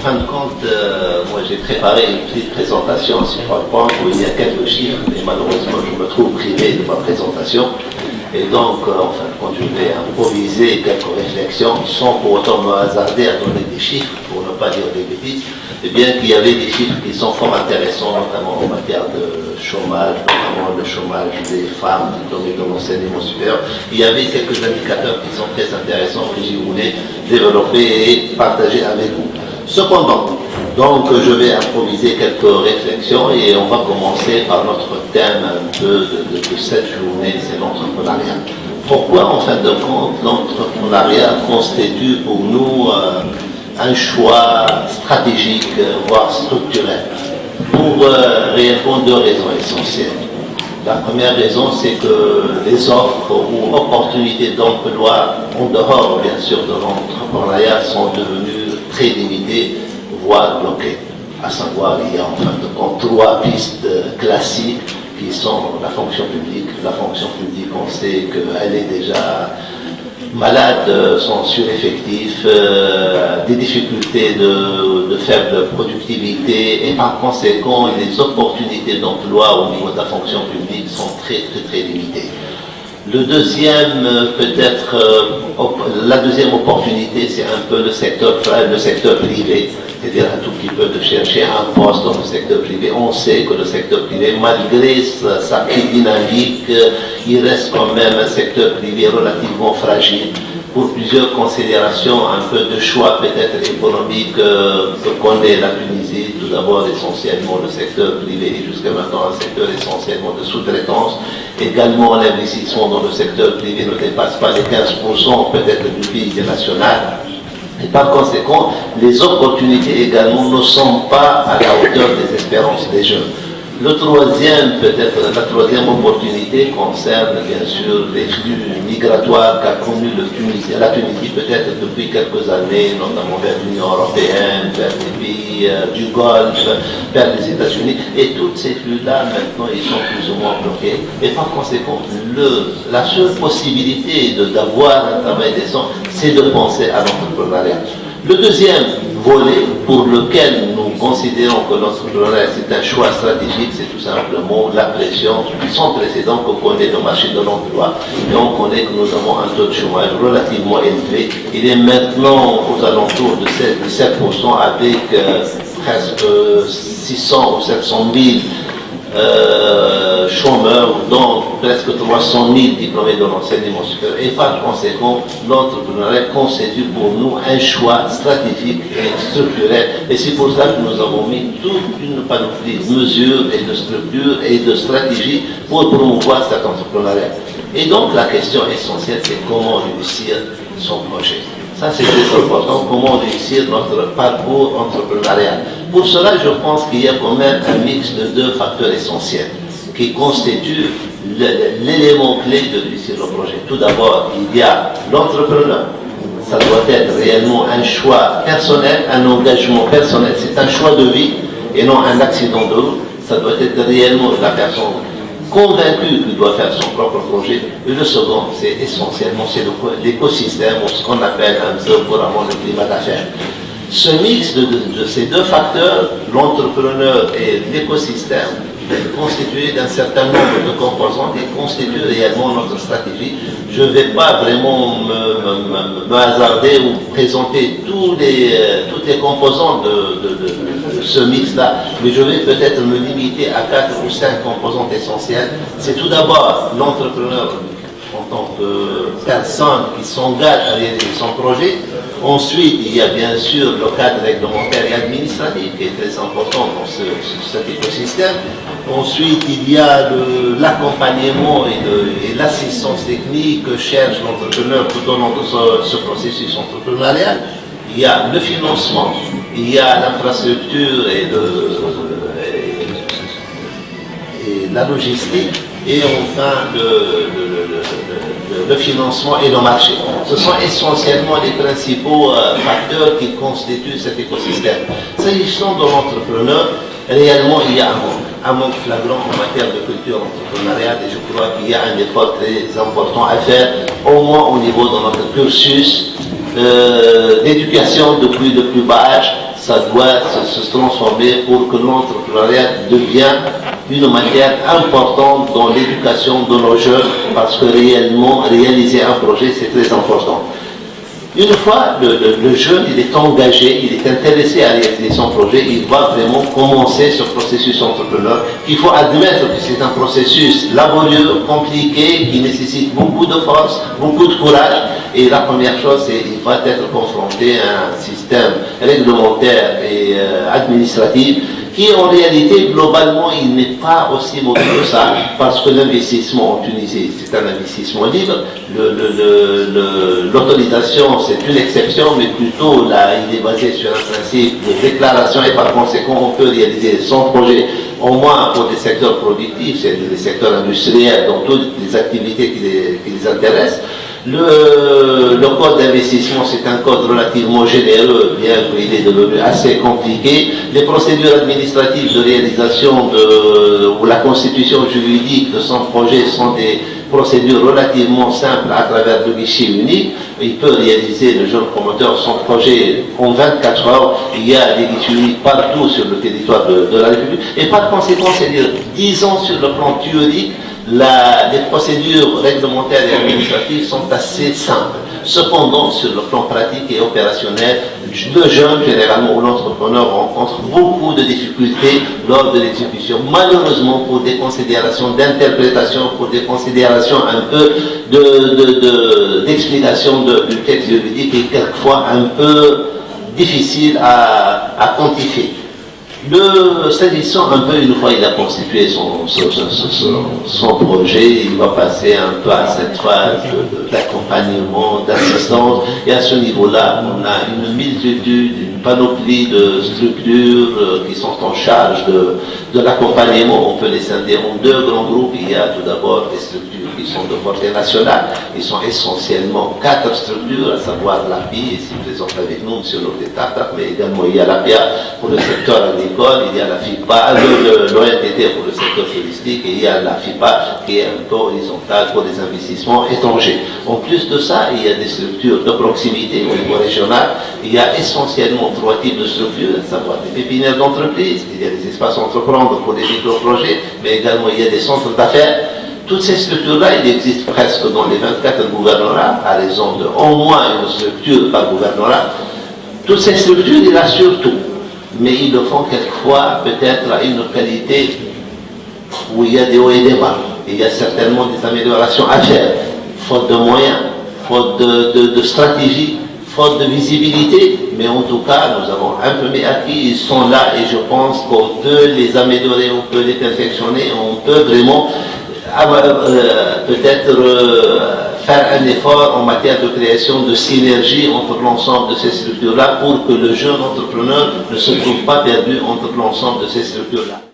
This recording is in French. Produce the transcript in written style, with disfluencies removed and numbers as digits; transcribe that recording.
En fin de compte, moi j'ai préparé une petite présentation sur PowerPoint où il y a quelques chiffres, et malheureusement je me trouve privé de ma présentation. Et donc, en fin de compte, je vais improviser quelques réflexions sans pour autant me hasarder à donner des chiffres, pour ne pas dire des bêtises, et bien qu'il y avait des chiffres qui sont fort intéressants, notamment en matière de chômage, notamment le chômage des femmes diplômées de l'enseignement supérieur. Il y avait quelques indicateurs qui sont très intéressants que j'ai voulu développer et partager avec vous. Cependant, donc je vais improviser quelques réflexions et on va commencer par notre thème de cette journée, c'est l'entrepreneuriat. Pourquoi en fin de compte l'entrepreneuriat constitue pour nous un choix stratégique, voire structurel? Pour réellement deux raisons essentielles. La première raison, c'est que les offres ou opportunités d'emploi, en dehors bien sûr de l'entrepreneuriat, sont devenues très limitées, voire bloquées. À savoir, il y a en fin de compte trois pistes classiques qui sont la fonction publique. La fonction publique, on sait qu'elle est déjà malades, son sureffectif, des difficultés de faible productivité et par conséquent les opportunités d'emploi au niveau de la fonction publique sont très limitées. Le deuxième, peut-être, la deuxième opportunité, c'est un peu le secteur privé, c'est-à-dire un tout petit peu de chercher un poste dans le secteur privé. On sait que le secteur privé, malgré sa petite dynamique, il reste quand même un secteur privé relativement fragile pour plusieurs considérations, un peu de choix peut-être économique que connaît la Tunisie. Tout d'abord, essentiellement le secteur privé et jusqu'à maintenant un secteur essentiellement de sous-traitance. Également, l'investissement dans le secteur privé ne dépasse pas les 15% peut-être du PIB national. Et par conséquent, les opportunités également ne sont pas à la hauteur des espérances des jeunes. La troisième opportunité concerne bien sûr les flux migratoires qu'a connu la Tunisie peut-être depuis quelques années, notamment vers l'Union européenne, vers les pays du Golfe, vers les États-Unis. Et tous ces flux-là, maintenant, ils sont plus ou moins bloqués. Et par conséquent, la seule possibilité d'avoir un travail décent, c'est de penser à l'entrepreneuriat. Le deuxième volet pour lequel nous considérons que l'entrepreneuriat c'est un choix stratégique, c'est tout simplement la pression sans précédent que connaît le marché de l'emploi. Et on connaît que nous avons un taux de chômage relativement élevé. Il est maintenant aux alentours de 7% avec presque 600 ou 700 000 chômeurs, dont presque 300 000 diplômés de l'enseignement supérieur. Et par conséquent, l'entrepreneuriat constitue pour nous un choix stratégique et structurel. Et c'est pour ça que nous avons mis toute une panoplie de mesures et de structures et de stratégies pour promouvoir cet entrepreneuriat. Et donc la question essentielle, c'est comment réussir son projet. Ça, c'est très important, comment réussir notre parcours entrepreneurial. Pour cela, je pense qu'il y a quand même un mix de deux facteurs essentiels qui constituent l'élément clé de réussir le projet. Tout d'abord, il y a l'entrepreneur. Ça doit être réellement un choix personnel, un engagement personnel. C'est un choix de vie et non un accident de route. Ça doit être réellement la personne convaincu qu'il doit faire son propre projet. Et le second, c'est essentiellement l'écosystème, ou ce qu'on appelle un peu couramment le climat d'affaires. Ce mix de ces deux facteurs, l'entrepreneur et l'écosystème, est constitué d'un certain nombre de composantes et constitue réellement notre stratégie. Je ne vais pas vraiment me hasarder ou présenter toutes les composantes de ce mix-là, mais je vais peut-être me limiter à 4 ou 5 composantes essentielles. C'est tout d'abord l'entrepreneur en tant que personne qui s'engage à réaliser son projet. Ensuite, il y a bien sûr le cadre réglementaire et administratif qui est très important dans cet écosystème. Ensuite, il y a l'accompagnement et l'assistance technique que cherche l'entrepreneur tout au long de ce processus entrepreneurial. Il y a le financement, il y a l'infrastructure et la logistique, et enfin le financement et le marché. Ce sont essentiellement les principaux facteurs qui constituent cet écosystème. S'agissant de l'entrepreneur, réellement il y a un manque flagrant en matière de culture entrepreneuriale, et je crois qu'il y a un effort très important à faire, au moins au niveau de notre cursus d'éducation depuis le plus bas âge. ça doit se transformer pour que l'entrepreneuriat devienne une matière importante dans l'éducation de nos jeunes, parce que réellement, réaliser un projet, c'est très important. Une fois le jeune il est engagé, il est intéressé à réaliser son projet, il va vraiment commencer ce processus entrepreneur. Il faut admettre que c'est un processus laborieux, compliqué, qui nécessite beaucoup de force, beaucoup de courage. Et la première chose, c'est qu'il va être confronté à un système réglementaire et administratif qui en réalité, globalement, il n'est pas aussi mauvais que ça, parce que l'investissement en Tunisie, c'est un investissement libre. L'autorisation, c'est une exception, mais plutôt, là, il est basé sur un principe de déclaration, et par conséquent, on peut réaliser son projet, au moins pour des secteurs productifs, c'est des secteurs industriels, dans toutes les activités qui les intéressent. Le code d'investissement, c'est un code relativement généreux, bien qu'il est devenu assez compliqué. Les procédures administratives de réalisation ou la constitution juridique de son projet sont des procédures relativement simples à travers le guichet unique. Il peut réaliser, le jeune promoteur, son projet en 24 heures. Il y a des guichets uniques partout sur le territoire de la République. Et par conséquent, c'est-à-dire, disons sur le plan théorique, les procédures réglementaires et administratives sont assez simples. Cependant, sur le plan pratique et opérationnel, le jeune, généralement, ou l'entrepreneur rencontre beaucoup de difficultés lors de l'exécution. Malheureusement, pour des considérations d'interprétation, pour des considérations un peu d'explication du texte juridique et quelquefois un peu difficile à quantifier. S'agissant un peu, une fois il a constitué son projet, il va passer un peu à cette phase d'accompagnement, d'assistance, et à ce niveau-là, on a une multitude, une panoplie de structures qui sont en charge de l'accompagnement. On peut les scinder en deux grands groupes. Il y a tout d'abord des structures qui sont de portée nationale. Ils sont essentiellement 4 structures, à savoir l'API, ici présente avec nous, M. Loteta, mais également il y a l'APIA pour le secteur agricole, il y a la FIPA, l'ONTT pour le secteur touristique, et il y a la FIPA qui est un peu horizontale pour les investissements étrangers. En plus de ça, il y a des structures de proximité au niveau régional. Il y a essentiellement 3 types de structures, à savoir des pépinières d'entreprise, il y a des espaces entreprendre pour les micro-projets, mais également il y a des centres d'affaires. Toutes ces structures-là, il existe presque dans les 24 gouvernorats, à raison de au moins une structure par gouvernorat. Toutes ces structures, ils assurent tout. Mais ils le font quelquefois peut-être à une qualité où il y a des hauts et des bas. Il y a certainement des améliorations à faire, faute de moyens, faute de stratégie, faute de visibilité, mais en tout cas, nous avons un peu mis acquis, ils sont là et je pense qu'on peut les améliorer, on peut les perfectionner, on peut vraiment peut-être faire un effort en matière de création de synergie entre l'ensemble de ces structures-là pour que le jeune entrepreneur ne se trouve pas perdu entre l'ensemble de ces structures-là.